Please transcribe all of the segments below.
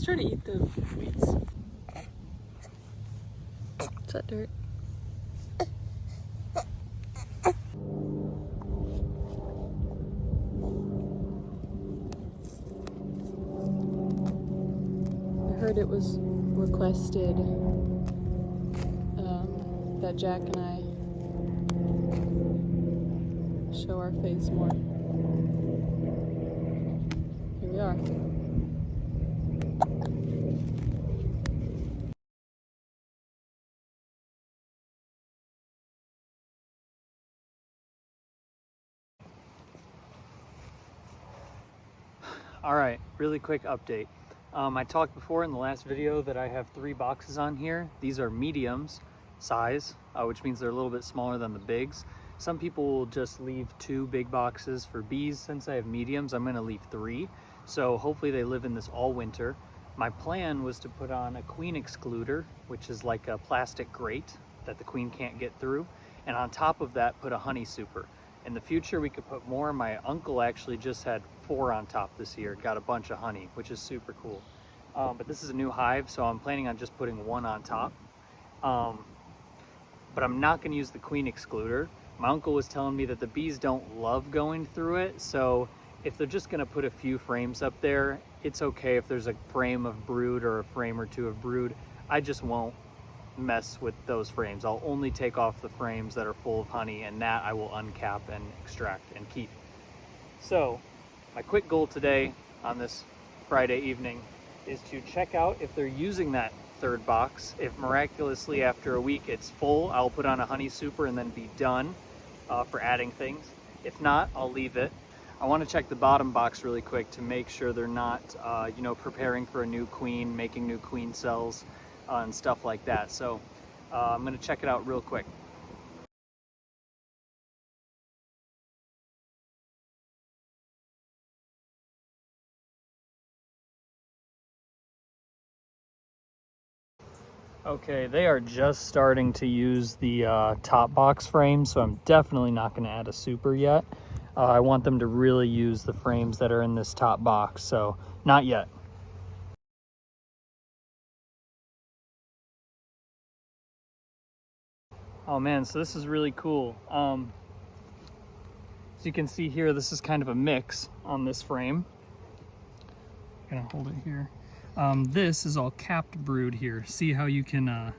He's trying to eat the weeds. Is that dirt? I heard it was requested that Jack and I show our face more. Here we are. All right, really quick update. I talked before in the last video that I have 3 boxes on here. These are mediums size, which means they're a little bit smaller than the bigs. Some people will just leave 2 big boxes for bees. Since I have mediums, I'm gonna leave 3. So hopefully they live in this all winter. My plan was to put on a queen excluder, which is like a plastic grate that the queen can't get through. And on top of that, put a honey super. In the future, we could put more. My uncle actually just had 4 on top this year, got a bunch of honey, which is super cool. But this is a new hive, so I'm planning on just putting 1 on top. But I'm not gonna use the queen excluder. My uncle was telling me that the bees don't love going through it, so if they're just gonna put a few frames up there, it's okay if there's a frame of brood or a frame or 2 of brood. I just won't mess with those frames. I'll only take off the frames that are full of honey, and that I will uncap and extract and keep. So my quick goal today on this Friday evening is to check out if they're using that 3rd box. If miraculously after a week it's full, I'll put on a honey super and then be done for adding things. If not, I'll leave it. I want to check the bottom box really quick to make sure they're not preparing for a new queen, making new queen cells and stuff like that. So I'm going to check it out real quick. Okay, they are just starting to use the top box frame, so I'm definitely not going to add a super yet. I want them to really use the frames that are in this top box, so not yet. Oh man, so this is really cool. As you can see here, this is kind of a mix on this frame. I'm gonna hold it here. This is all capped brood here. See how you can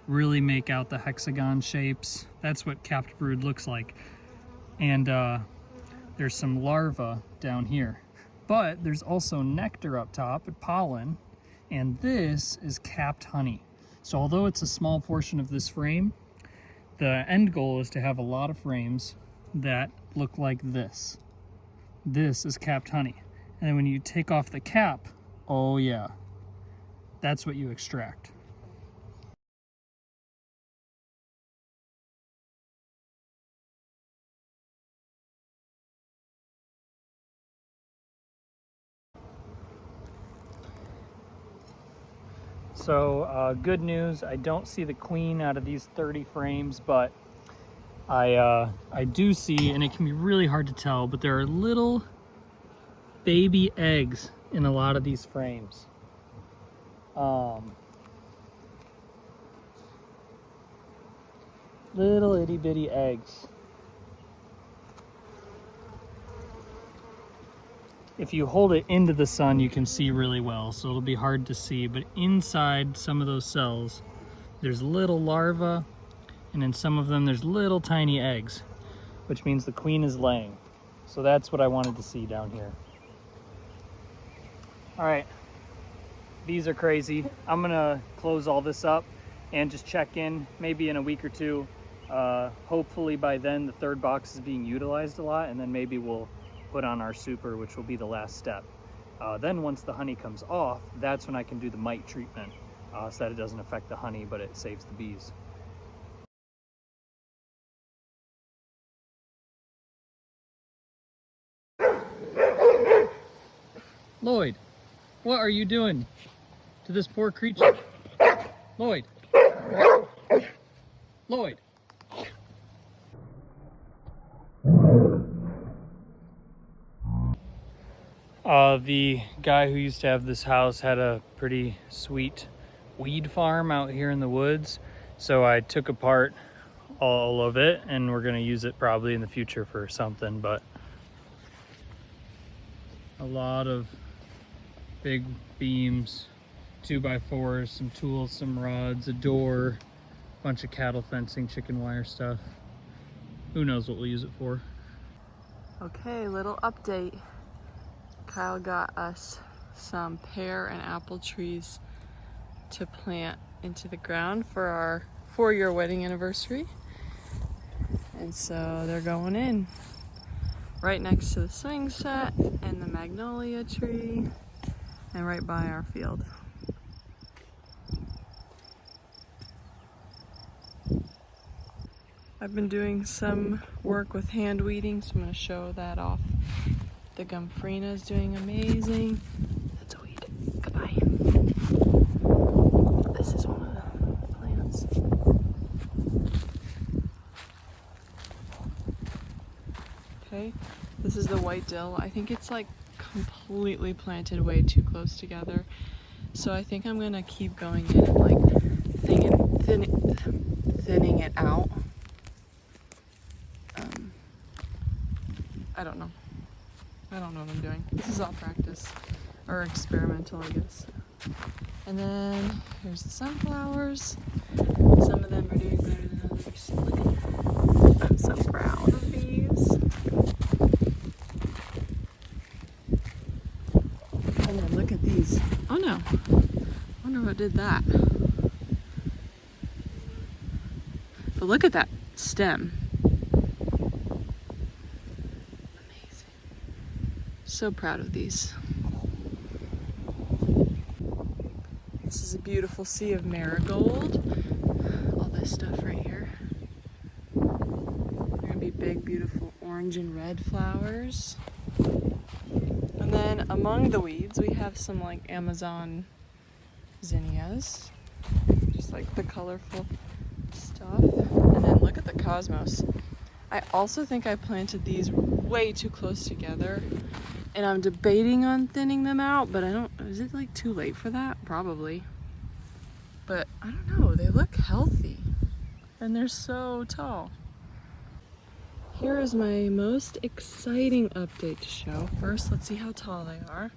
really make out the hexagon shapes? That's what capped brood looks like. And there's some larvae down here. But there's also nectar up top, pollen, and this is capped honey. So although it's a small portion of this frame, the end goal is to have a lot of frames that look like this. This is capped honey. And then when you take off the cap, oh yeah, that's what you extract. So good news, I don't see the queen out of these 30 frames, but I do see, and it can be really hard to tell, but there are little baby eggs in a lot of these frames. Little itty bitty eggs. If you hold it into the sun, you can see really well, so it'll be hard to see, but inside some of those cells, there's little larvae, and in some of them there's little tiny eggs, which means the queen is laying. So that's what I wanted to see down here. All right, bees are crazy. I'm gonna close all this up and just check in maybe in a week or 2. Hopefully by then the 3rd box is being utilized a lot, and then maybe we'll put on our super, which will be the last step. Then once the honey comes off, that's when I can do the mite treatment so that it doesn't affect the honey, but it saves the bees. Lloyd, what are you doing to this poor creature? Lloyd. Lloyd. The guy who used to have this house had a pretty sweet weed farm out here in the woods. So I took apart all of it and we're gonna use it probably in the future for something, but a lot of big beams, 2x4s, some tools, some rods, a door, bunch of cattle fencing, chicken wire stuff. Who knows what we'll use it for. Okay, little update. Kyle got us some pear and apple trees to plant into the ground for our 4-year wedding anniversary. And so they're going in right next to the swing set and the magnolia tree and right by our field. I've been doing some work with hand weeding, so I'm going to show that off. The Gomphrena is doing amazing. That's a weed. Goodbye. This is one of the plants. Okay, this is the white dill. I think it's like completely planted way too close together. So I think I'm gonna keep going in and like thinning it out. I don't know. I don't know what I'm doing. This is all practice, or experimental, I guess. And then here's the sunflowers. Some of them are doing better than others. Look at that. I'm so proud of these. And then look at these. Oh no. I wonder what did that. But look at that stem. So proud of these. This is a beautiful sea of marigold. All this stuff right here. They're gonna be big, beautiful orange and red flowers. And then among the weeds, we have some like Amazon zinnias. Just like the colorful stuff. And then look at the cosmos. I also think I planted these way too close together. And I'm debating on thinning them out, but I don't, is it like too late for that? Probably. But I don't know, they look healthy. And they're so tall. Here is my most exciting update to show. First, let's see how tall they are.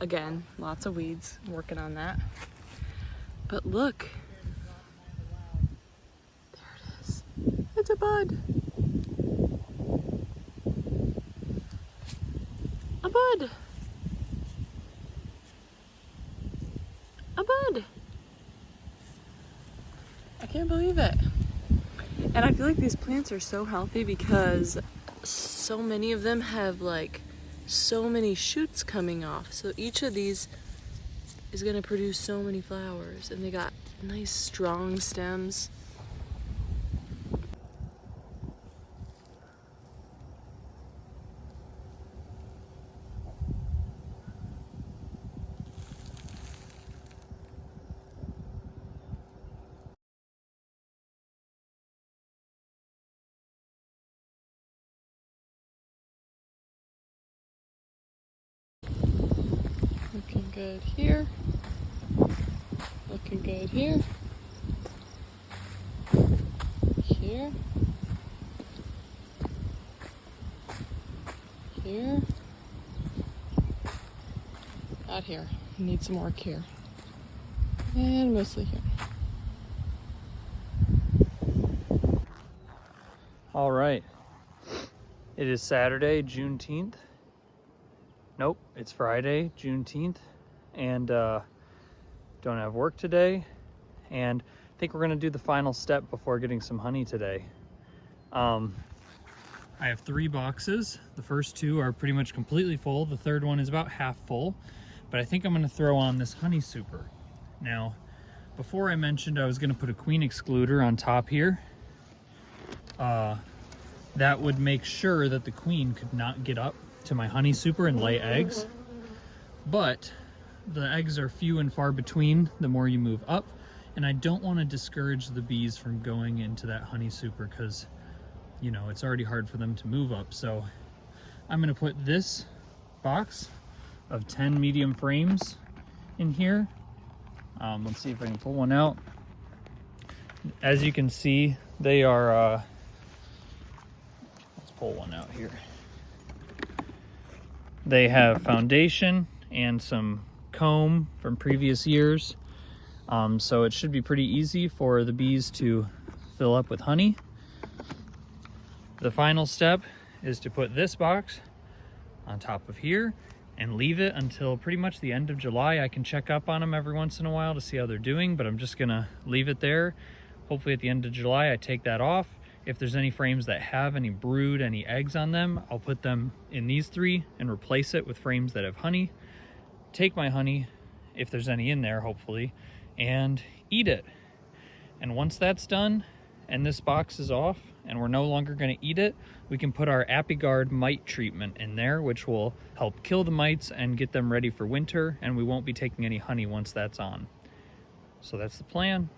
Again, lots of weeds, working on that. But look. There it is. It's a bud. A bud. A bud. I can't believe it. And I feel like these plants are so healthy because so many of them have like so many shoots coming off. So each of these is going to produce so many flowers, and they got nice strong stems. Looking good here. Looking good here. Here. Here. Not here. Need some work here. And mostly here. All right. It is Saturday, Juneteenth. Nope, it's Friday, Juneteenth, and don't have work today. And I think we're gonna do the final step before getting some honey today. I have 3 boxes. The first 2 are pretty much completely full. The third one is about half full, but I think I'm gonna throw on this honey super. Now, before I mentioned I was gonna put a queen excluder on top here. That would make sure that the queen could not get up to my honey super and lay eggs. But the eggs are few and far between the more you move up, and I don't want to discourage the bees from going into that honey super because, you know, it's already hard for them to move up. So I'm going to put this box of 10 medium frames in here. Let's see if I can pull one out. As you can see, they are, let's pull one out here. They have foundation and some comb from previous years. So it should be pretty easy for the bees to fill up with honey. The final step is to put this box on top of here and leave it until pretty much the end of July. I can check up on them every once in a while to see how they're doing, but I'm just gonna leave it there. Hopefully at the end of July, I take that off. If there's any frames that have any brood, any eggs on them, I'll put them in these 3 and replace it with frames that have honey. Take my honey, if there's any in there, hopefully, and eat it. And once that's done, and this box is off, and we're no longer gonna eat it, we can put our ApiGuard mite treatment in there, which will help kill the mites and get them ready for winter, and we won't be taking any honey once that's on. So that's the plan.